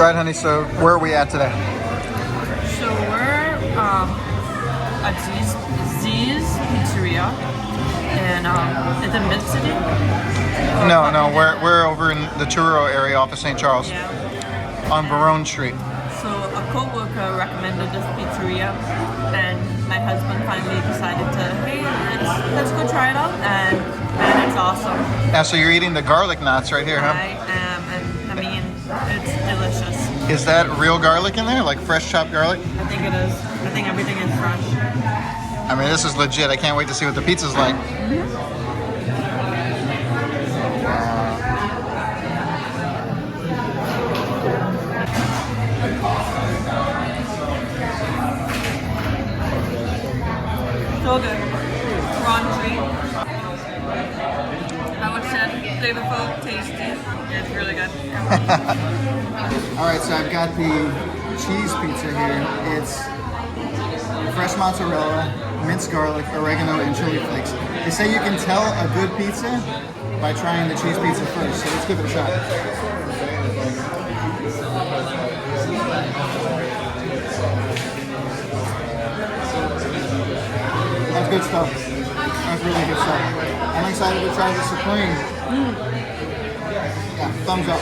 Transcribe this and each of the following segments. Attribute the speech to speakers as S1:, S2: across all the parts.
S1: Right, honey, so where are we at today?
S2: So we're at Z's Pizzeria, and it's in Mid-City.
S1: No, we're over in the Truro area off of St. Charles,
S2: Yeah.
S1: on Verone Street.
S2: So a co-worker recommended this pizzeria, and my husband finally decided to, hey, let's go try it out, and it's awesome.
S1: Yeah, so you're eating the garlic knots right here, huh?
S2: I am, and I mean, it's delicious.
S1: Is that real garlic in there, like fresh chopped garlic?
S2: I think it is. I think everything is fresh.
S1: I mean, this is legit. I can't wait to see what the pizza's like.
S2: So good. Crunchy. I would say flavorful, tasty. Yeah, it's really good.
S1: All right, so I've got the cheese pizza here. It's fresh mozzarella, minced garlic, oregano, and chili flakes. They say you can tell a good pizza by trying the cheese pizza first, so let's give it a shot. That's good stuff. That's really good stuff. I'm excited to try the Supreme. Yeah, thumbs up.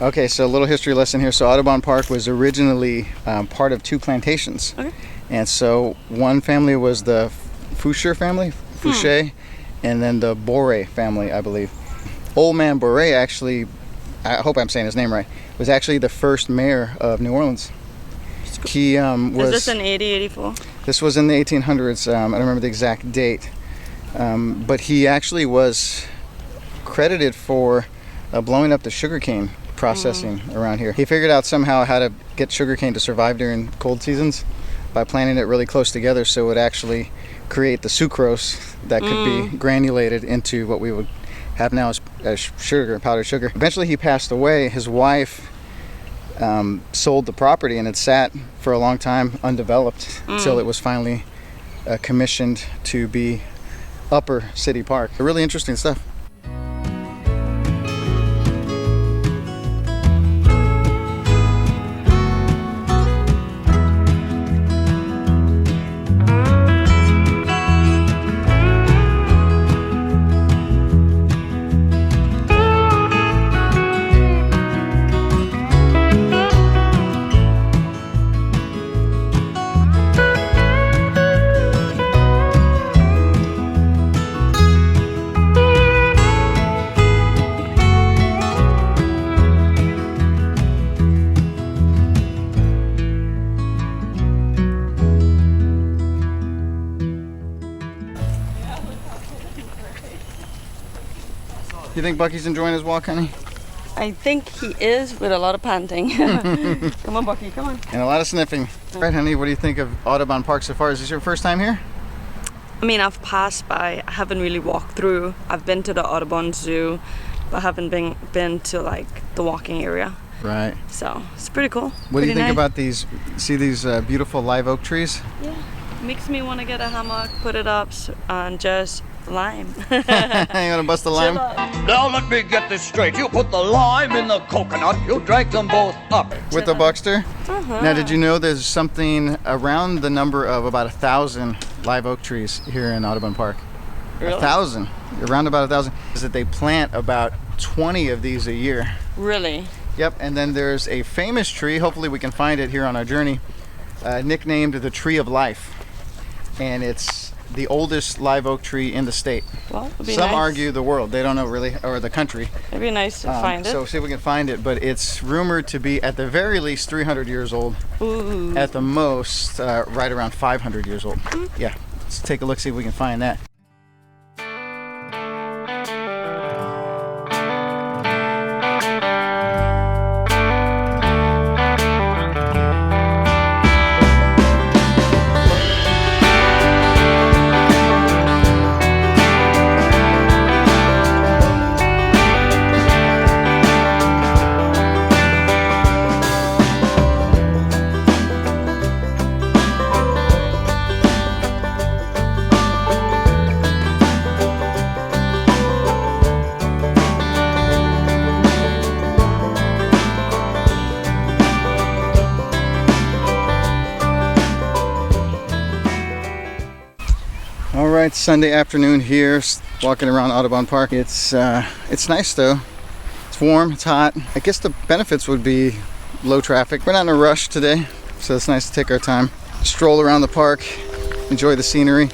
S1: Okay, so a little history lesson here. So Audubon Park was originally part of two plantations.
S2: Okay.
S1: And so one family was the Foucher family, Foucher, and then the Boré family, I believe. Old man Boré actually, I hope I'm saying his name right, was actually the first mayor of New Orleans. He was...
S2: Is this in 1884?
S1: This was in the 1800s. I don't remember the exact date. But he actually was credited for blowing up the sugarcane processing around here. He figured out somehow how to get sugarcane to survive during cold seasons by planting it really close together, so it would actually create the sucrose that could be granulated into what we would have now as sugar, powdered sugar. Eventually he passed away. His wife sold the property, and it sat for a long time undeveloped until it was finally commissioned to be Upper City Park. Really interesting stuff. You think Bucky's enjoying his walk, honey?
S2: I think he is, with a lot of panting. Come on, Bucky, come on.
S1: And a lot of sniffing. All right, honey, what do you think of Audubon Park so far? Is this your first time here?
S2: I mean, I've passed by. I haven't really walked through. I've been to the Audubon Zoo, but I haven't been to like the walking area.
S1: Right.
S2: So it's pretty cool.
S1: What do you think about these? See these beautiful live oak trees?
S2: Yeah, makes me want to get a hammock, put it up, and just lime.
S1: You want to bust the lime?
S3: Now let me get this straight. You put the lime in the coconut, you drag them both up.
S1: With the Buckster? Now, did you know there's something around the number of about 1,000 live oak trees here in Audubon Park?
S2: Really?
S1: 1,000. Around about 1,000. Is that they plant about 20 of these a year.
S2: Really?
S1: Yep, and then there's a famous tree, hopefully we can find it here on our journey, nicknamed the Tree of Life. And it's the oldest live oak tree in the state.
S2: Well, it'd be
S1: Some
S2: nice.
S1: argue the world, they don't know really, or the country.
S2: It'd be nice to find it.
S1: So see if we can find it, but it's rumored to be at the very least 300 years old.
S2: Ooh.
S1: At the most, right around 500 years old. Yeah, let's take a look, see if we can find that. right, Sunday afternoon here, walking around Audubon Park. It's nice though. It's warm, it's hot. I guess the benefits would be low traffic. We're not in a rush today, so it's nice to take our time, stroll around the park, enjoy the scenery.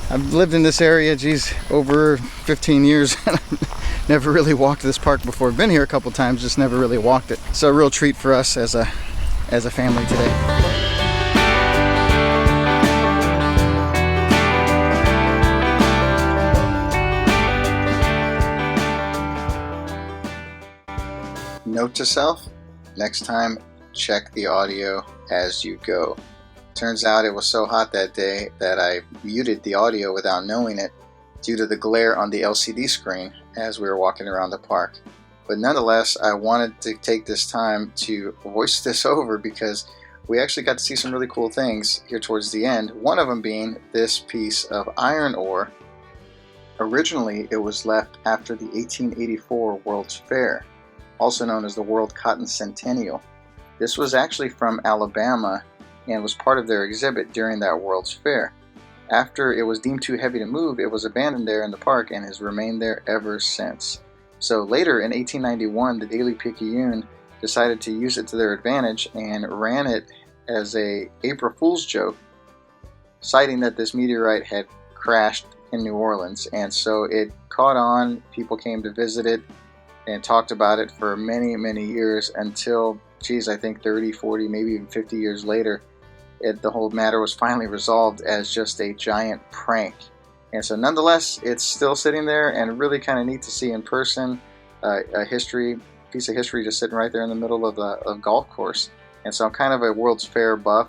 S1: I've lived in this area, geez, over 15 years, and I've never really walked this park before. I've been here a couple times, just never really walked it. So a real treat for us as a family today. Note to self, next time check the audio as you go. Turns out it was so hot that day that I muted the audio without knowing it due to the glare on the LCD screen as we were walking around the park. But nonetheless, I wanted to take this time to voice this over because we actually got to see some really cool things here towards the end. One of them being this piece of iron ore. Originally, it was left after the 1884 World's Fair, also known as the World Cotton Centennial. This was actually from Alabama and was part of their exhibit during that World's Fair. After it was deemed too heavy to move, it was abandoned there in the park and has remained there ever since. So later in 1891, the Daily Picayune decided to use it to their advantage and ran it as a April Fool's joke, citing that this meteorite had crashed in New Orleans. And so it caught on, people came to visit it and talked about it for many, many years until, geez, I think 30, 40, maybe even 50 years later, the whole matter was finally resolved as just a giant prank. And so nonetheless, it's still sitting there and really kind of neat to see in person. A piece of history just sitting right there in the middle of a golf course. And so I'm kind of a World's Fair buff.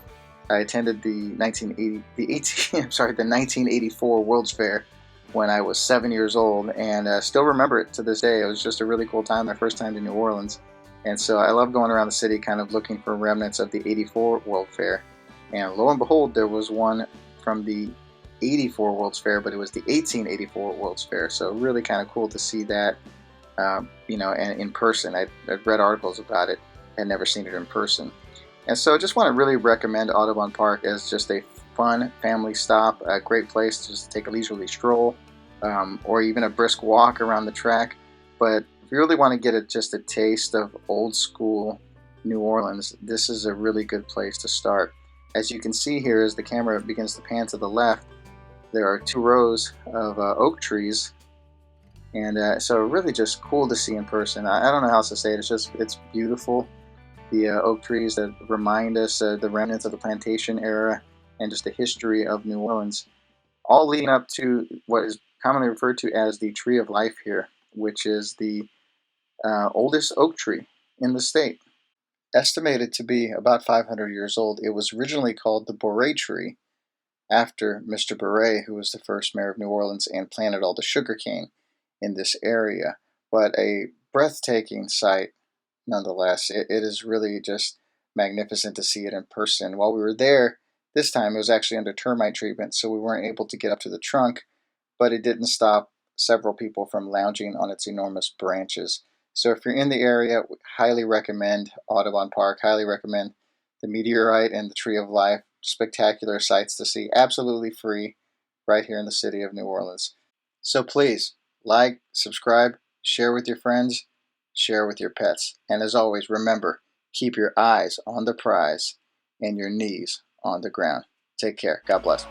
S1: I attended the 1984 World's Fair when I was 7 years old, and still remember it to this day. It was just a really cool time, my first time to New Orleans. And so I love going around the city kind of looking for remnants of the 84 World Fair. And lo and behold, there was one from the 84 World's Fair, but it was the 1884 World's Fair. So really kind of cool to see that, and in person. I'd read articles about it, had never seen it in person. And so I just want to really recommend Audubon Park as just a fun family stop, a great place to just take a leisurely stroll, or even a brisk walk around the track. But if you really want to get just a taste of old school New Orleans, this is a really good place to start. As you can see here, as the camera begins to pan to the left, there are 2 rows of oak trees, and so really just cool to see in person. I don't know how else to say it. It's beautiful. The oak trees that remind us the remnants of the plantation era and just the history of New Orleans, all leading up to what is commonly referred to as the Tree of Life here, which is the oldest oak tree in the state. Estimated to be about 500 years old, it was originally called the Boré tree after Mr. Boré, who was the first mayor of New Orleans and planted all the sugarcane in this area. But a breathtaking sight nonetheless. It is really just magnificent to see it in person. While we were there, this time it was actually under termite treatment, so we weren't able to get up to the trunk, but it didn't stop several people from lounging on its enormous branches. So if you're in the area, highly recommend Audubon Park, highly recommend the Meteorite and the Tree of Life. Spectacular sights to see, absolutely free, right here in the city of New Orleans. So please, like, subscribe, share with your friends, share with your pets. And as always, remember, keep your eyes on the prize and your knees on the ground. Take care. God bless.